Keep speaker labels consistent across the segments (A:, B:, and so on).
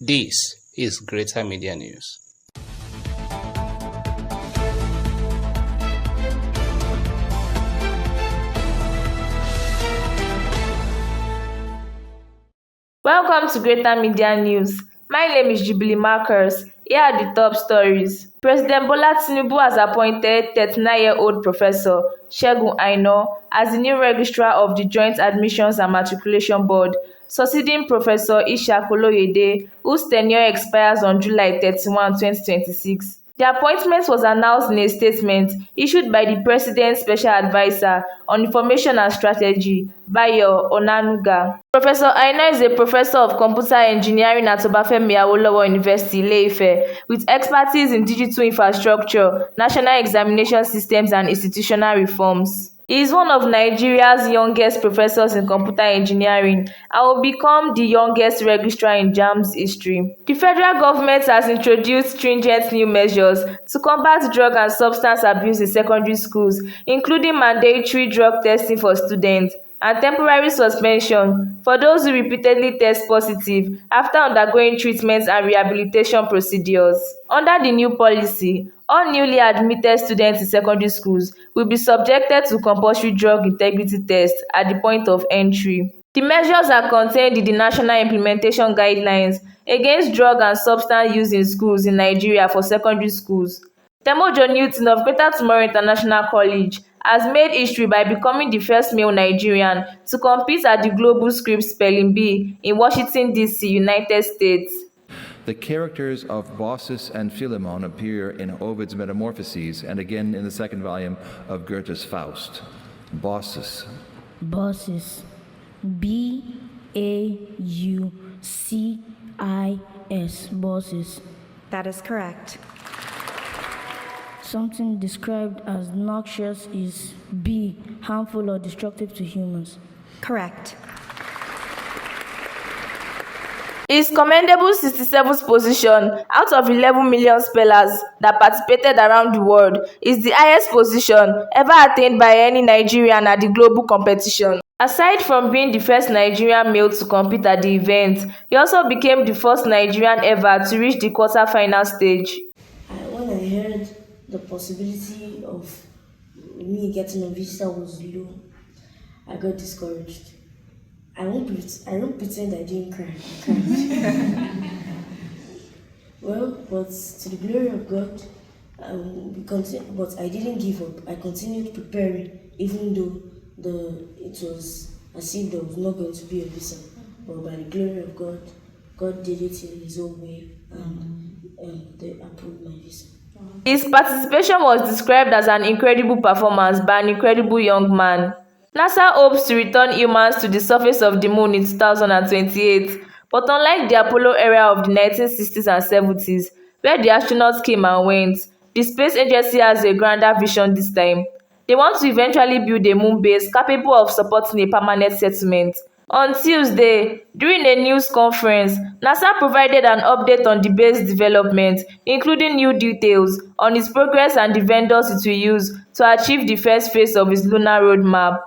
A: This is Greater Media News.
B: Welcome to Greater Media News. My name is Jubilee Marcus. Here are the top stories. President Bola Tinubu has appointed 39-year-old Professor Segun Aina as the new registrar of the Joint Admissions and Matriculation Board, succeeding Professor Ishaq Oloyede, whose tenure expires on July 31, 2026. The appointment was announced in a statement issued by the President's Special Advisor on Information and Strategy, Bayo Onanuga. Professor Aina is a professor of computer engineering at Obafemi Awolowo University, Ile-Ife, with expertise in digital infrastructure, national examination systems, and institutional reforms. He is one of Nigeria's youngest professors in computer engineering and will become the youngest registrar in JAMB's history. The federal government has introduced stringent new measures to combat drug and substance abuse in secondary schools, including mandatory drug testing for students and temporary suspension for those who repeatedly test positive after undergoing treatment and rehabilitation procedures. Under the new policy, all newly admitted students in secondary schools will be subjected to compulsory drug integrity tests at the point of entry. The measures are contained in the National Implementation Guidelines against drug and substance use in schools in Nigeria for secondary schools. Temojo Newton of Greater Tomorrow International College has made history by becoming the first male Nigerian to compete at the Global Scripps Spelling Bee in Washington, D.C., United States.
C: The characters of Baucis and Philemon appear in Ovid's Metamorphoses and again in the second volume of Goethe's Faust. Baucis.
D: Baucis. B-A-U-C-I-S. Baucis.
E: That is correct.
D: Something described as noxious is B. Harmful or destructive to humans.
E: Correct.
B: His commendable 67th position out of 11 million spellers that participated around the world is the highest position ever attained by any Nigerian at the global competition. Aside from being the first Nigerian male to compete at the event, he also became the first Nigerian ever to reach the quarter-final stage.
F: When I heard the possibility of me getting a visa was low, I got discouraged. I won't pretend I didn't cry. I cried. Well, but to the glory of God, but I didn't give up. I continued preparing, even though it was as if there was not going to be a visa. But by the glory of God, God did it in His own way, and they approved my visa.
B: His participation was described as an incredible performance by an incredible young man. NASA hopes to return humans to the surface of the moon in 2028, but unlike the Apollo era of the 1960s and 70s, where the astronauts came and went, the space agency has a grander vision this time. They want to eventually build a moon base capable of supporting a permanent settlement. On Tuesday, during a news conference, NASA provided an update on the base development, including new details on its progress and the vendors it will use to achieve the first phase of its lunar roadmap.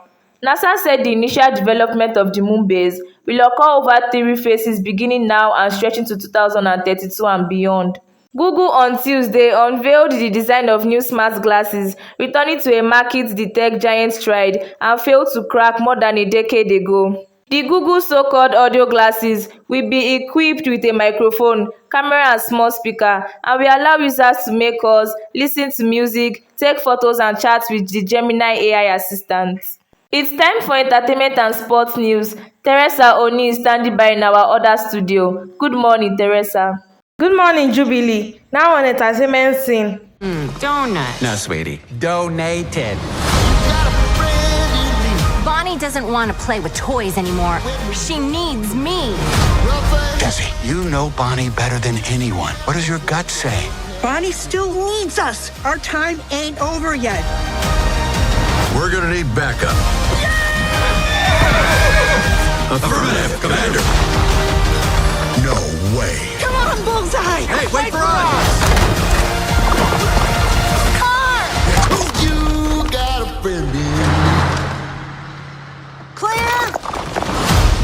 B: NASA said the initial development of the moon base will occur over 3 phases beginning now and stretching to 2032 and beyond. Google on Tuesday unveiled the design of new smart glasses, returning to a market the tech giant tried and failed to crack more than a decade ago. The Google so-called audio glasses will be equipped with a microphone, camera and small speaker, and will allow users to make calls, listen to music, take photos and chat with the Gemini AI assistant. It's time for entertainment and sports news. Theresa Oni is standing by in our other studio. Good morning, Theresa.
G: Good morning, Jubilee. Now on entertainment scene.
H: Donut.
I: No, sweetie. Donated.
H: Bonnie doesn't want to play with toys anymore. She needs me.
I: Jesse, you know Bonnie better than anyone. What does your gut say?
J: Bonnie still needs us. Our time ain't over yet.
K: We're gonna need backup. Affirmative, Commander. No way.
J: Come on, Bullseye!
K: Hey, wait for us!
H: Car!
K: You got a friend in.
H: Clear!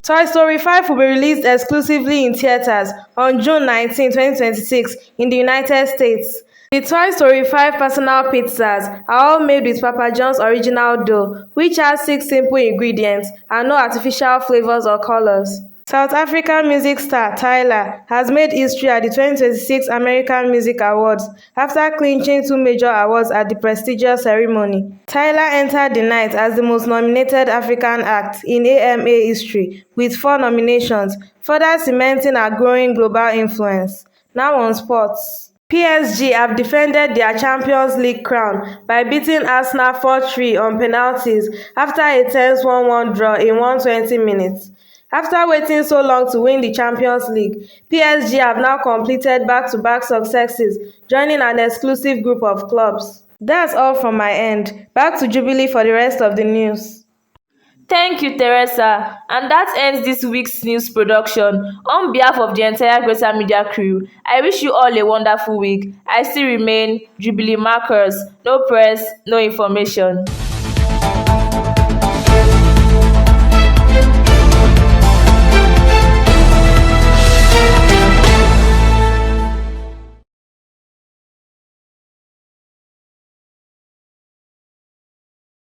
G: Toy Story 5 will be released exclusively in theaters on June 19, 2026 in the United States. The Toy Story 5 personal pizzas are all made with Papa John's original dough, which has 6 simple ingredients and no artificial flavors or colors. South African music star Tyler has made history at the 2026 American Music Awards after clinching 2 major awards at the prestigious ceremony. Tyler entered the night as the most nominated African act in AMA history with 4 nominations, further cementing her growing global influence. Now on sports. PSG have defended their Champions League crown by beating Arsenal 4-3 on penalties after a tense 1-1 draw in 120 minutes. After waiting so long to win the Champions League, PSG have now completed back-to-back successes, joining an exclusive group of clubs. That's all from my end. Back to Jubilee for the rest of the news.
B: Thank you, Theresa. And that ends this week's news production. On behalf of the entire Greater Media crew, I wish you all a wonderful week. I still remain Jubilee Marcus. No press, no information.